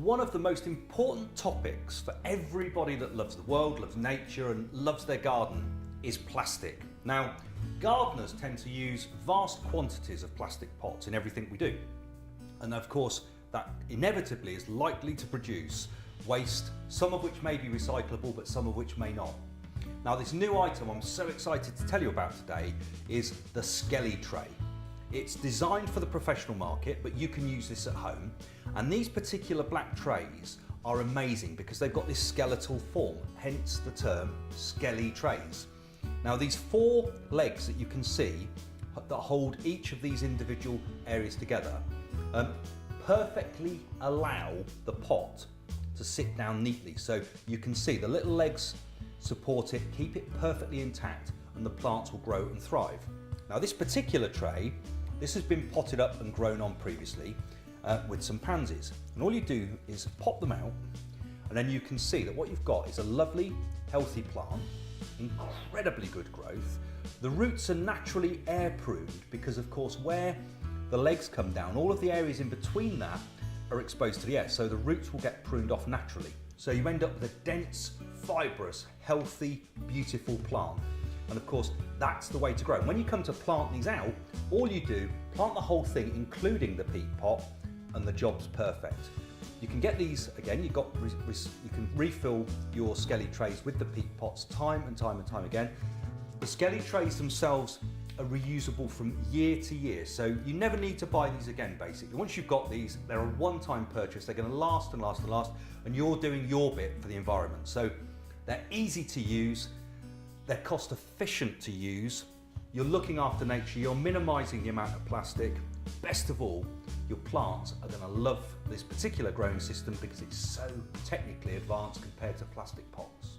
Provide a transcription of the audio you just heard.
one of the most important topics for everybody that loves the world, loves nature and loves their garden is plastic. Now, gardeners tend to use vast quantities of plastic pots in everything we do. And of course, that inevitably is likely to produce waste, some of which may be recyclable, but some of which may not. Now, this new item I'm so excited to tell you about today is the Skelly Tray. It's designed for the professional market, but you can use this at home. And these particular black trays are amazing because they've got this skeletal form, hence the term Skelly Trays. Now, these 4 legs that you can see that hold each of these individual areas together perfectly allow the pot to sit down neatly. So you can see the little legs support it, keep it perfectly intact, and the plants will grow and thrive. Now, this particular tray, this has been potted up and grown on previously with some pansies. And all you do is pop them out, and then you can see that what you've got is a lovely, healthy plant, incredibly good growth. The roots are naturally air pruned because, of course, where the legs come down, all of the areas in between that are exposed to the air, so the roots will get pruned off naturally. So you end up with a dense, fibrous, healthy, beautiful plant. And of course, that's the way to grow. And when you come to plant these out, all you do, plant the whole thing, including the peat pot, and the job's perfect. You can get these, again, you can refill your Skelly trays with the peat pots time and time again. The Skelly trays themselves are reusable from year to year, so you never need to buy these again, basically. Once you've got these, they're a one-time purchase. They're going to last and last and last, and you're doing your bit for the environment. So they're easy to use, they're cost efficient to use, you're looking after nature, you're minimizing the amount of plastic. Best of all, your plants are going to love this particular growing system because it's so technically advanced compared to plastic pots.